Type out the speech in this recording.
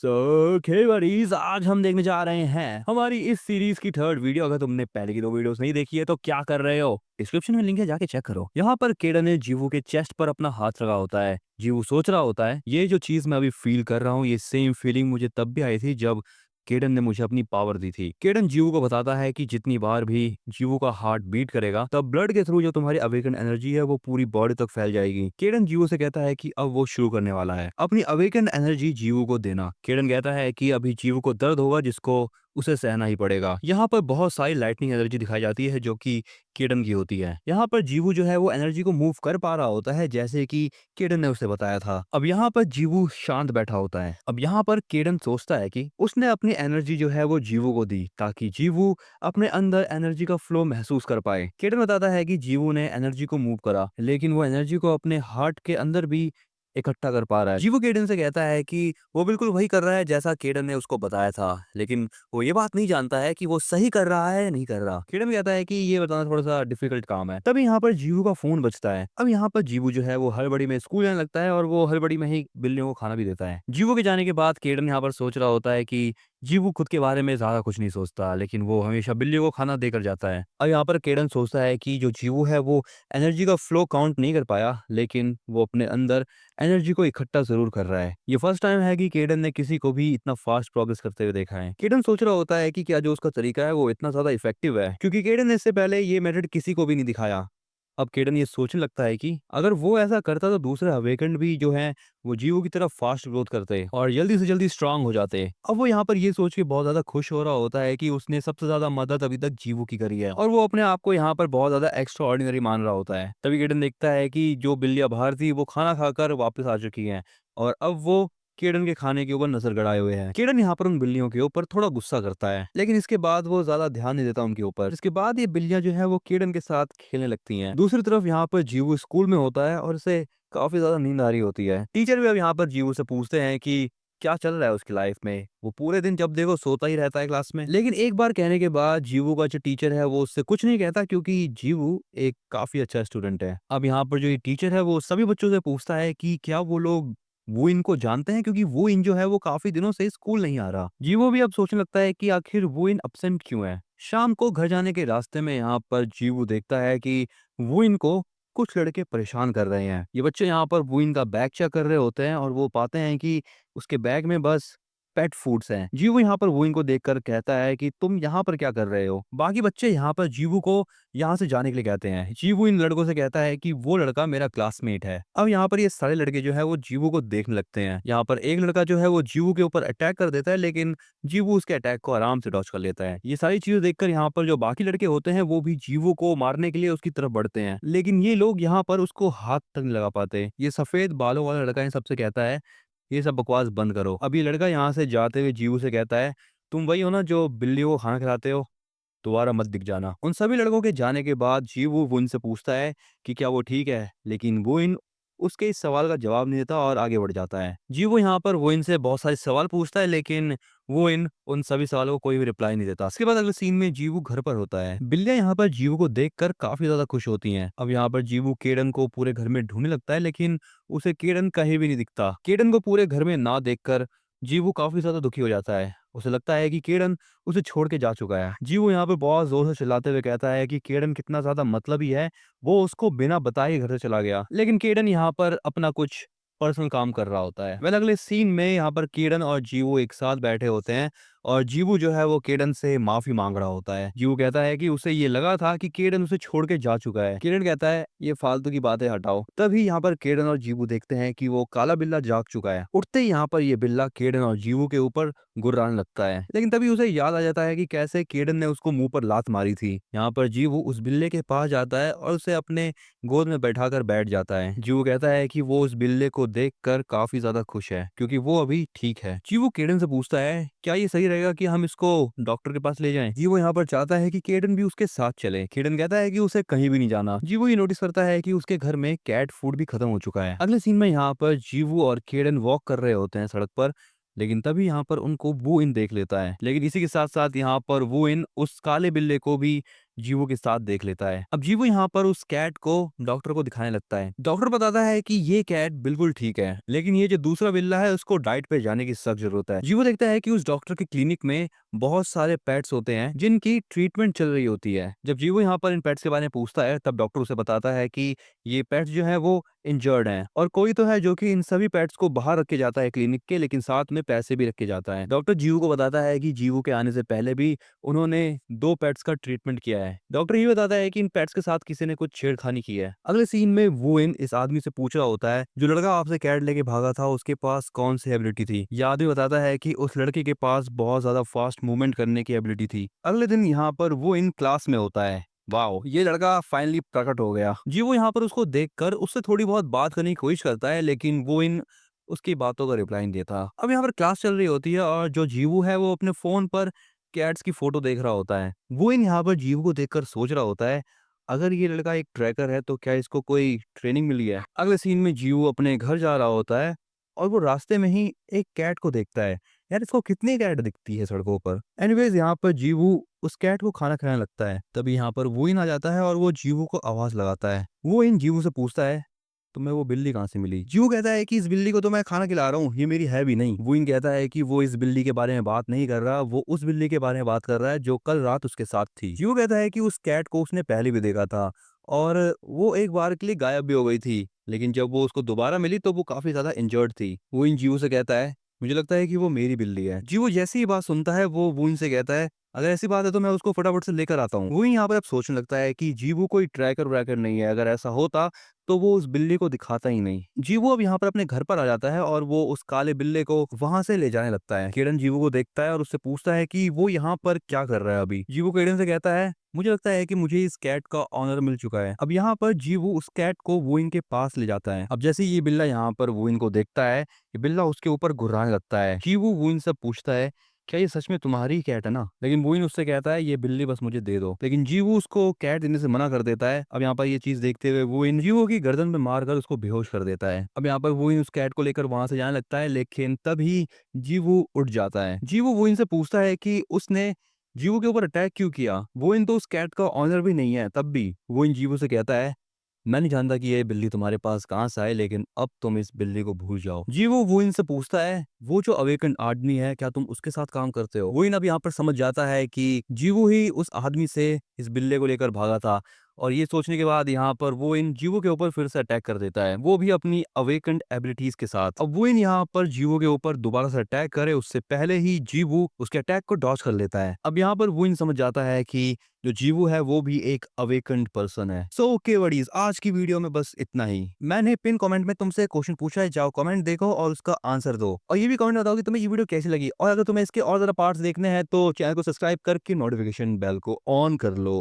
Buddies आज हम देखने जा रहे हैं हमारी इस सीरीज की थर्ड वीडियो। अगर तुमने पहले की दो वीडियोस नहीं देखी है तो क्या कर रहे हो, डिस्क्रिप्शन में लिंक है, जाके चेक करो। यहाँ पर केडन ने जीवू के चेस्ट पर अपना हाथ रखा होता है। जीवू सोच रहा होता है ये जो चीज मैं अभी फील कर रहा हूँ, ये सेम फीलिंग मुझे तब भी आई थी जब केडन ने मुझे अपनी पावर दी थी। केडन जीवू को बताता है कि जितनी बार भी जीवू का हार्ट बीट करेगा तब ब्लड के थ्रू जो तुम्हारी अवेकन एनर्जी है वो पूरी बॉडी तक फैल जाएगी। केडन जीवू से कहता है कि अब वो शुरू करने वाला है अपनी अवेकन एनर्जी जीवू को देना। केडन कहता है कि अभी जीवू को दर्द होगा जिसको उसे सहना ही पड़ेगा। यहाँ पर बहुत सारी लाइटनिंग एनर्जी दिखाई जाती है जो कि केडन की होती है। यहाँ पर जीवू जो है वो एनर्जी को मूव कर पा रहा होता है जैसे कि केडन ने उसे बताया था। अब यहाँ पर जीवू शांत बैठा होता है। अब यहाँ पर केडन सोचता है कि उसने अपनी एनर्जी जो है वो जीवू को दी ताकि जीवू अपने अंदर एनर्जी का फ्लो महसूस कर पाए। केडन बताता है कि जीवू ने एनर्जी को मूव करा लेकिन वो एनर्जी को अपने हार्ट के अंदर भी इकट्ठा कर पा रहा है। जीवू केडन से कहता है कि वो बिल्कुल वही कर रहा है जैसा केडन ने उसको बताया था, लेकिन वो ये बात नहीं जानता है कि वो सही कर रहा है या नहीं कर रहा। केडन कहता है कि ये बताना थोड़ा सा डिफिकल्ट काम है। तभी यहाँ पर जीवू का फोन बजता है। अब यहाँ पर जीवू जो है वो हड़बड़ी में स्कूल जाने लगता है और वो हड़बड़ी में ही बिल्लियों को खाना भी देता है। जीवू के जाने के बाद केडन यहाँ पर सोच रहा होता है कि जीवू खुद के बारे में ज्यादा कुछ नहीं सोचता, लेकिन वो हमेशा बिल्लियों को खाना देकर जाता है। अब यहाँ पर केडन सोचता है कि जो जीवू है वो एनर्जी का फ्लो काउंट नहीं कर पाया, लेकिन वो अपने अंदर एनर्जी को इकट्ठा जरूर कर रहा है। ये फर्स्ट टाइम है कि केडन ने किसी को भी इतना फास्ट प्रोग्रेस करते हुए देखा है। केडन सोच रहा होता है कि क्या जो उसका तरीका है वो इतना ज्यादा इफेक्टिव है, क्योंकि केडन ने इससे पहले ये मेथड किसी को भी नहीं दिखाया। अब केडन ये सोचने लगता है कि अगर वो ऐसा करता तो दूसरे अवेकन्ड भी जो है वो जीवो की तरफ फास्ट ग्रोथ करते और जल्दी से जल्दी स्ट्रांग हो जाते। अब वो यहाँ पर ये सोच के बहुत ज्यादा खुश हो रहा होता है कि उसने सबसे ज्यादा मदद अभी तक जीवो की करी है और वो अपने आप को यहाँ पर बहुत ज्यादा एक्स्ट्रा ऑर्डिनरी मान रहा होता है। तभी केडन देखता है कि जो बिल्लियां बाहर थी वो खाना खाकर वापस आ चुकी हैं और अब वो केडन के खाने के ऊपर नजर गड़ाए हुए हैं। केडन यहाँ पर उन बिल्लियों के ऊपर थोड़ा गुस्सा करता है, लेकिन इसके बाद वो ज्यादा ध्यान नहीं देता उनके ऊपर। इसके बाद ये बिल्लियां जो है वो केडन के साथ खेलने लगती हैं। दूसरी तरफ यहाँ पर जीवू स्कूल में होता है और उसे काफी ज्यादा नींद आ रही होती है। टीचर भी अब यहाँ पर जीवू से पूछते हैं कि क्या चल रहा है उसकी लाइफ में। वो पूरे दिन जब देखो सोता ही रहता है क्लास में, लेकिन एक बार कहने के बाद जीवू का जो टीचर है वो उससे कुछ नहीं कहता, क्योंकि जीवू एक काफी अच्छा स्टूडेंट है। अब यहाँ पर जो ये टीचर है वो सभी बच्चों से पूछता है कि क्या वो लोग वो इनको जानते हैं, क्योंकि वो इन जो है वो काफी दिनों से स्कूल नहीं आ रहा। जीवो भी अब सोचने लगता है कि आखिर वो इन अब्सेंट क्यों है। शाम को घर जाने के रास्ते में यहाँ पर जीवू देखता है कि वो इनको कुछ लड़के परेशान कर रहे हैं। ये बच्चे यहाँ पर वो इनका बैग चेक कर रहे होते हैं और वो पाते हैं कि उसके बैग में बस पेट फूड्स हैं। जीवू यहाँ पर वो इनको देखकर कहता है कि तुम यहाँ पर क्या कर रहे हो। बाकी बच्चे यहाँ पर जीवू को यहाँ से जाने के लिए कहते हैं। जीवू इन लड़कों से कहता है कि वो लड़का मेरा क्लासमेट है। अब यहाँ पर ये सारे लड़के जो है वो जीवू को देखने लगते हैं। यहाँ पर एक लड़का जो है वो जीवू के ऊपर अटैक कर देता है, लेकिन जीवू उसके अटैक को आराम से डॉज कर लेता है। ये सारी चीजें देखकर यहाँ पर जो बाकी लड़के होते हैं वो भी जीवू को मारने के लिए उसकी तरफ बढ़ते हैं, लेकिन ये लोग यहाँ पर उसको हाथ तक नहीं लगा पाते। ये सफेद बालों वाला लड़का इन सबसे कहता है ये सब बकवास बंद करो। अब ये लड़का यहाँ से जाते हुए जीवू से कहता है तुम वही हो ना जो बिल्लियों को खाना खिलाते हो, दोबारा मत दिख जाना। उन सभी लड़कों के जाने के बाद जीवू वुन से पूछता है कि क्या वो ठीक है, लेकिन वुन उसके इस सवाल का जवाब नहीं देता और आगे बढ़ जाता है। जीवू यहाँ पर वुन से बहुत सारे सवाल पूछता है, लेकिन वुन उन सभी सवालों को कोई भी रिप्लाई नहीं देता। इसके बाद अगले सीन में जीवू घर पर होता है। बिल्लियां यहाँ पर जीवू को देखकर काफी ज्यादा खुश होती हैं। अब यहाँ पर जीवू केडन को पूरे घर में ढूंढने लगता है, लेकिन उसे केडन कहीं भी नहीं दिखता। केडन को पूरे घर में ना देखकर जीवू काफी ज्यादा दुखी हो जाता है। उसे लगता है कि केडन उसे छोड़ के जा चुका है। जीवू यहाँ पे बहुत जोर से चिल्लाते हुए कहता है कि केडन कितना ज्यादा मतलबी है, वो उसको बिना बताए घर से चला गया। लेकिन केडन यहाँ पर अपना कुछ पर्सनल काम कर रहा होता है। अगले सीन में यहाँ पर केडन और जीवू एक साथ बैठे होते हैं और जीवू जो है वो केडन से माफी मांग रहा होता है। जीवू कहता है कि उसे ये लगा था कि केडन उसे छोड़ के जा चुका है। केडन कहता है ये फालतू की बातें हटाओ। तभी यहाँ पर केडन और जीवू देखते हैं कि वो काला बिल्ला जाग चुका है। उठते ही यहाँ पर ये बिल्ला केडन और जीवू के ऊपर गुर्राने लगता है, लेकिन तभी उसे याद आ जाता है कि कैसे केडन ने उसको मुंह पर लात मारी थी। यहाँ पर जीवू उस बिल्ले के पास जाता है और उसे अपने गोद में बैठाकर बैठ जाता है। जीवू कहता है कि वो उस बिल्ले को देखकर काफी ज्यादा खुश है, क्योंकि वो अभी ठीक है। जीवू केडन से पूछता है क्या ये सही रहेगा कि हम इसको डॉक्टर के पास ले जाएं। जीवू यहाँ पर चाहता है कि केडन भी उसके साथ चले। केडन कहता है कि उसे कहीं भी नहीं जाना। जीवू ये नोटिस करता है कि उसके घर में कैट फूड भी खत्म हो चुका है। अगले सीन में यहाँ पर जीवू और केडन वॉक कर रहे होते हैं सड़क पर, लेकिन तभी यहाँ पर उनको वू इन देख लेता है। लेकिन इसी के साथ साथ यहाँ पर वू इन उस काले बिल्ले को भी जीवू के साथ देख लेता है। अब जीवू यहाँ पर उस कैट को डॉक्टर को दिखाने लगता है। डॉक्टर बताता है कि ये कैट बिल्कुल ठीक है, लेकिन ये जो दूसरा बिल्ला है उसको डाइट पे जाने की सख्त जरूरत है। जीवू देखता है कि उस डॉक्टर के क्लिनिक में बहुत सारे पेट्स होते हैं जिनकी ट्रीटमेंट चल रही होती है। जब जीवू यहाँ पर इन पेट्स के बारे में पूछता है तब डॉक्टर उसे बताता है कि ये पेट्स जो है वो इंजर्ड हैं और कोई तो है जो कि इन सभी पेट्स को बाहर रख के जाता है क्लिनिक के, लेकिन साथ में पैसे भी रख के जाता है। डॉक्टर जीवू को बताता है कि जीवू के आने से पहले भी उन्होंने 2 पेट्स का ट्रीटमेंट किया है। डॉक्टर ये बताता है कि इन पेट्स के साथ किसी ने कुछ छेड़खानी की है। अगले सीन में वुइन इस आदमी से पूछ रहा होता है जो लड़का आपसे कैट लेके भागा था उसके पास कौन सी एबिलिटी थी। यह आदमी बताता है कि उस लड़के के पास बहुत ज्यादा फास्ट मूवमेंट करने की एबिलिटी थी। अगले दिन यहाँ पर वो इन क्लास में होता है। वाओ, ये लड़का फाइनली प्रकट हो गया। जी वो यहाँ पर उसको देखकर उससे थोड़ी बहुत बात करने की कोशिश करता है, लेकिन वो इन उसकी बातों का रिप्लाई नहीं देता। अब यहाँ पर क्लास चल रही होती है और जो जीवू है वो अपने फोन पर कैट्स की फोटो देख रहा होता है। वो इन यहाँ पर जीवू को देखकर सोच रहा होता है अगर ये लड़का एक ट्रैकर है तो क्या इसको कोई ट्रेनिंग मिली है। अगले सीन में जीवू अपने घर जा रहा होता है और वो रास्ते में ही एक कैट को देखता है। यार इसको कितनी कैट दिखती है सड़कों पर। एनीवेज यहाँ पर जीवू उस कैट को खाना खिलाने लगता है। तभी यहाँ पर वो इन आ जाता है और वो जीवू को आवाज लगाता है। वो इन जीवू से पूछता है तुम्हें वो बिल्ली कहाँ से मिली। जीवू कहता है कि इस बिल्ली को तो मैं खाना खिला रहा हूँ, ये मेरी है भी नहीं। वो इन कहता है कि वो इस बिल्ली के बारे में बात नहीं कर रहा, वो उस बिल्ली के बारे में बात कर रहा है जो कल रात उसके साथ थी। जीवू कहता है कि उस कैट को उसने पहले भी देखा था और वो एक बार के लिए गायब भी हो गई थी, लेकिन जब वो उसको दोबारा मिली तो वो काफी ज्यादा इंजर्ड थी। वो इन जीवू से कहता है मुझे लगता है कि वो मेरी बिल्ली है। जीवू जैसी ही बात सुनता है वो वुइन से कहता है अगर ऐसी बात है तो मैं उसको फटाफट से लेकर आता हूँ। वही यहाँ पर अब सोचने लगता है कि जीवू कोई ट्रैकर व्रैकर नहीं है, अगर ऐसा होता तो वो उस बिल्ली को दिखाता ही नहीं। जीवू अब यहाँ पर अपने घर पर आ जाता है और वो उस काले बिल्ले को वहां से ले जाने लगता है। केडन जीवू को देखता है और उससे पूछता है कि वो यहाँ पर क्या कर रहा है अभी। जीवू केडन से कहता है मुझे लगता है कि मुझे इस कैट का ऑनर मिल चुका है। अब यहाँ पर जीवू उस कैट को वुइन के पास ले जाता है। अब जैसे ये बिल्ला यहाँ पर वुइन को देखता है, ये बिल्ला उसके ऊपर घुर्राने लगता है। जीवू वुइन से पूछता है क्या ये सच में तुम्हारी कैट है ना, लेकिन वुइन उससे कहता है ये बिल्ली बस मुझे दे दो, लेकिन जीवू उसको कैट देने से मना कर देता है। अब यहाँ पर ये चीज देखते हुए वुइन जीवू की गर्दन में मारकर उसको बेहोश कर देता है। अब यहाँ पर वुइन उस कैट को लेकर वहां से जाने लगता है, लेकिन तभी जीवू उठ जाता है। जीवू वुइन से पूछता है कि उसने जीवू के ऊपर अटैक क्यों किया। वुइन तो उस कैट का ऑनर भी नहीं है। तब भी वुइन जीवू से कहता है मैं नहीं जानता कि ये बिल्ली तुम्हारे पास कहाँ से आए, लेकिन अब तुम इस बिल्ली को भूल जाओ। जीवू वुइन से पूछता है वो जो अवेकन आदमी है क्या तुम उसके साथ काम करते हो। वुइन अब यहाँ पर समझ जाता है कि जीवू ही उस आदमी से इस बिल्ले को लेकर भागा था और ये सोचने के बाद यहाँ पर वो इन जीवो के ऊपर फिर से अटैक कर देता है, वो भी अपनी अवेकन्ड एबिलिटीज के साथ। अब वो इन यहाँ पर जीवो के ऊपर दोबारा से अटैक करे उससे पहले ही जीवू उसके अटैक को डॉज कर लेता है। अब यहाँ पर वो इन समझ जाता है कि जो जीवू है वो भी एक अवेकन्ड पर्सन है। सो ओके बडीज, आज की वीडियो में बस इतना ही। मैंने पिन कमेंट में तुमसे क्वेश्चन पूछा है, जाओ कमेंट देखो और उसका आंसर दो, और ये भी कमेंट बताओ कि तुम्हें ये वीडियो कैसी लगी, और अगर तुम्हें इसके और ज्यादा पार्ट्स देखने हैं तो चैनल को सब्सक्राइब करके नोटिफिकेशन बेल को ऑन कर लो।